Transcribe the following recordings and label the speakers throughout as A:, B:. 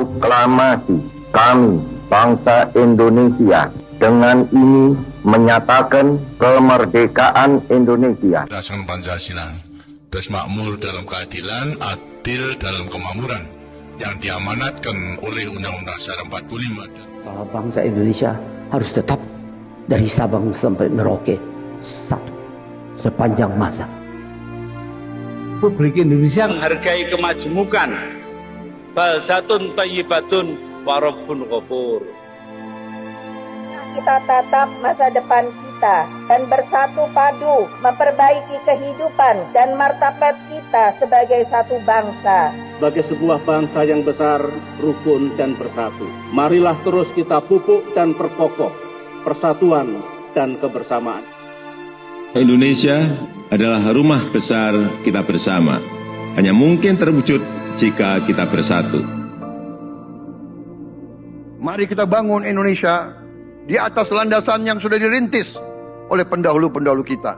A: Proklamasi kami, bangsa Indonesia, dengan ini menyatakan kemerdekaan Indonesia.
B: Dasar Pancasila, bermakmur dalam keadilan, adil dalam kemakmuran, yang diamanatkan oleh Undang-Undang Dasar 45.
C: Bahwa bangsa Indonesia harus tetap dari Sabang sampai Merauke satu sepanjang masa.
D: Republik Indonesia
E: menghargai kemajemukan, baldatun thayyibatun wa rabbun ghafur.
F: Kita tatap masa depan kita dan bersatu padu memperbaiki kehidupan dan martabat kita sebagai satu bangsa.
G: Sebagai sebuah bangsa yang besar, rukun dan bersatu. Marilah terus kita pupuk dan perkokoh persatuan dan kebersamaan.
H: Indonesia adalah rumah besar kita bersama. Hanya mungkin terwujud jika kita bersatu.
I: Mari kita bangun Indonesia di atas landasan yang sudah dirintis oleh pendahulu-pendahulu kita.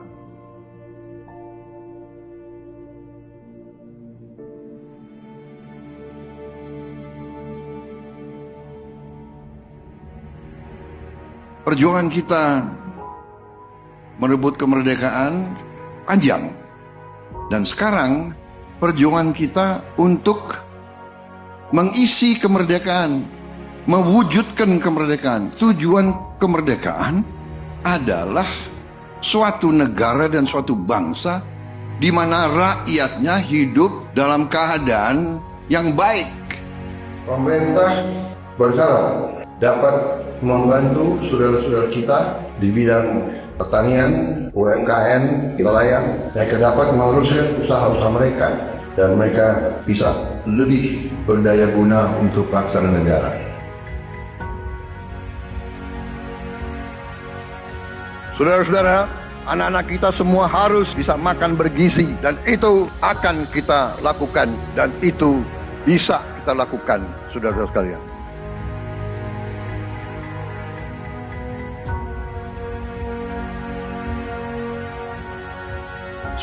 I: Perjuangan kita merebut kemerdekaan panjang. Dan sekarang perjuangan kita untuk mengisi kemerdekaan, mewujudkan kemerdekaan. Tujuan kemerdekaan adalah suatu negara dan suatu bangsa di mana rakyatnya hidup dalam keadaan yang baik.
J: Pemerintah berharap dapat membantu saudara-saudara kita di bidang pertanian, UMKM, nelayan, mereka dapat meneruskan usaha-usaha mereka dan mereka bisa lebih berdaya guna untuk bangsa dan negara.
I: Saudara-saudara, anak-anak kita semua harus bisa makan bergizi dan itu akan kita lakukan dan itu bisa kita lakukan, saudara-saudara sekalian.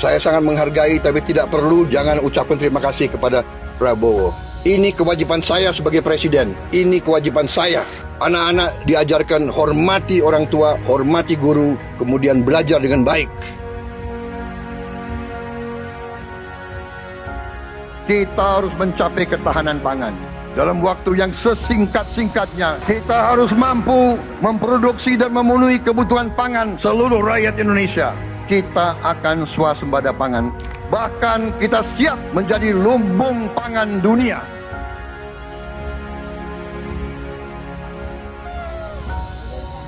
I: Saya sangat menghargai tapi tidak perlu jangan ucapkan terima kasih kepada Prabowo. Ini kewajiban saya sebagai presiden. Ini kewajiban saya. Anak-anak diajarkan hormati orang tua, hormati guru, kemudian belajar dengan baik. Kita harus mencapai ketahanan pangan. Dalam waktu yang sesingkat-singkatnya, kita harus mampu memproduksi dan memenuhi kebutuhan pangan seluruh rakyat Indonesia. Kita akan swasembada pangan. Bahkan kita siap menjadi lumbung pangan dunia.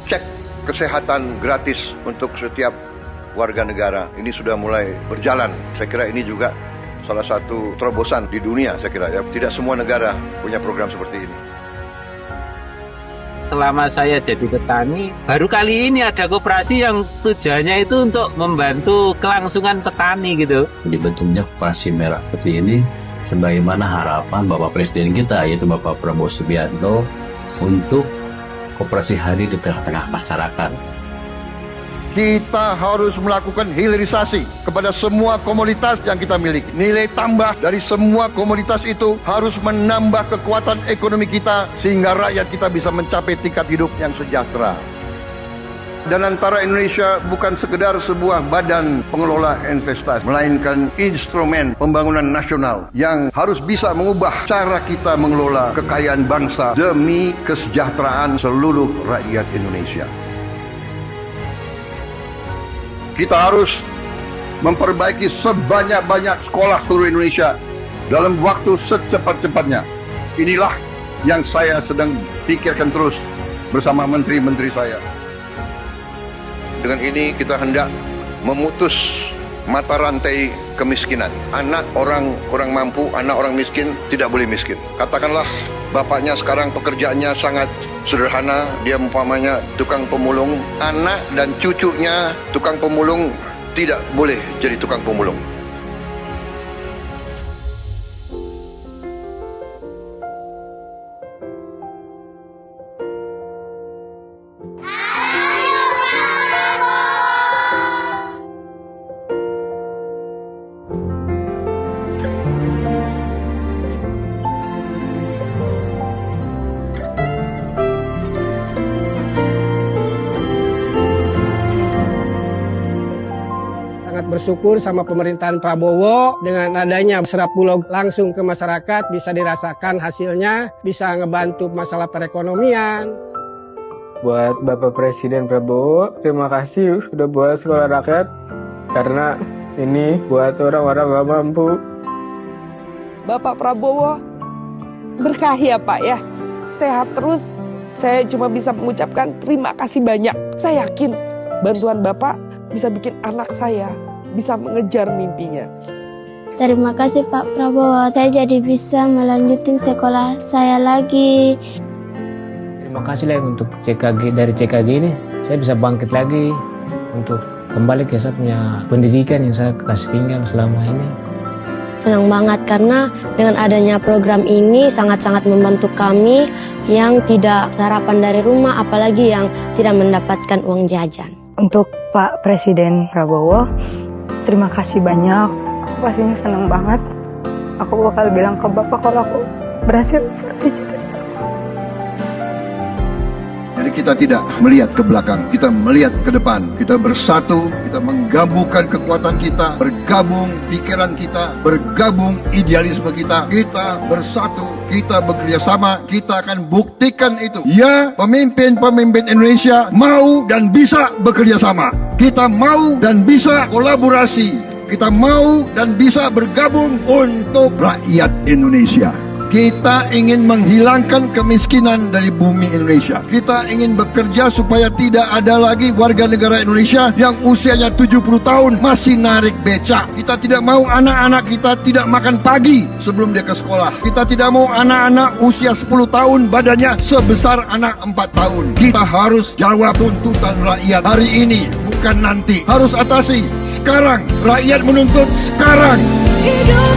I: Cek kesehatan gratis untuk setiap warga negara. Ini sudah mulai berjalan. Saya kira ini juga salah satu terobosan di dunia, saya kira ya. Tidak semua negara punya program seperti ini.
K: Selama saya jadi petani, baru kali ini ada koperasi yang tujuannya itu untuk membantu kelangsungan petani gitu.
L: Dibentuknya koperasi merah putih ini sebagaimana harapan Bapak Presiden kita, yaitu Bapak Prabowo Subianto, untuk koperasi hari di tengah-tengah masyarakat.
I: Kita harus melakukan hilirisasi kepada semua komoditas yang kita miliki. Nilai tambah dari semua komoditas itu harus menambah kekuatan ekonomi kita sehingga rakyat kita bisa mencapai tingkat hidup yang sejahtera. Dan antara Indonesia bukan sekedar sebuah badan pengelola investasi, melainkan instrumen pembangunan nasional yang harus bisa mengubah cara kita mengelola kekayaan bangsa demi kesejahteraan seluruh rakyat Indonesia. Kita harus memperbaiki sebanyak-banyak sekolah seluruh Indonesia dalam waktu secepat-cepatnya. Inilah yang saya sedang pikirkan terus bersama menteri-menteri saya. Dengan ini kita hendak memutus mata rantai kemiskinan. Anak orang kurang mampu, anak orang miskin tidak boleh miskin. Katakanlah bapaknya sekarang pekerjaannya sangat sederhana, dia umpamanya tukang pemulung, anak dan cucunya tukang pemulung tidak boleh jadi tukang pemulung.
D: bersyukur sama pemerintahan Prabowo dengan adanya Serap Bulog langsung ke masyarakat, bisa dirasakan hasilnya, bisa ngebantu masalah perekonomian.
M: Buat Bapak Presiden Prabowo, terima kasih sudah buat sekolah rakyat, karena ini buat orang-orang gak mampu.
N: Bapak Prabowo, berkah ya Pak ya, sehat terus. Saya cuma bisa mengucapkan terima kasih banyak. Saya yakin bantuan Bapak bisa bikin anak saya bisa mengejar mimpinya.
O: Terima kasih Pak Prabowo, saya jadi bisa melanjutin sekolah saya lagi.
P: Terima kasih lah untuk CKG, dari CKG ini saya bisa bangkit lagi untuk kembali ke saya punya pendidikan yang saya kasih tinggal selama ini.
Q: Senang banget karena dengan adanya program ini sangat-sangat membantu kami yang tidak sarapan dari rumah, apalagi yang tidak mendapatkan uang jajan.
R: Untuk Pak Presiden Prabowo, terima kasih banyak. Aku pastinya senang banget. Aku bakal bilang ke Bapak kalau aku berhasil meraih cita-cita.
I: Jadi kita tidak melihat ke belakang, kita melihat ke depan. Kita bersatu, kita menggabungkan kekuatan kita, bergabung pikiran kita, bergabung idealisme kita. Kita bersatu, kita bekerja sama, kita akan buktikan itu. Ya, pemimpin-pemimpin Indonesia mau dan bisa bekerja sama. Kita mau dan bisa kolaborasi. Kita mau dan bisa bergabung untuk rakyat Indonesia. Kita ingin menghilangkan kemiskinan dari bumi Indonesia. Kita ingin bekerja supaya tidak ada lagi warga negara Indonesia yang usianya 70 tahun masih narik becak. Kita tidak mau anak-anak kita tidak makan pagi sebelum dia ke sekolah. Kita tidak mau anak-anak usia 10 tahun badannya sebesar anak 4 tahun. Kita harus jawab tuntutan rakyat hari ini, bukan nanti. Harus atasi sekarang. Rakyat menuntut sekarang.
S: Hidup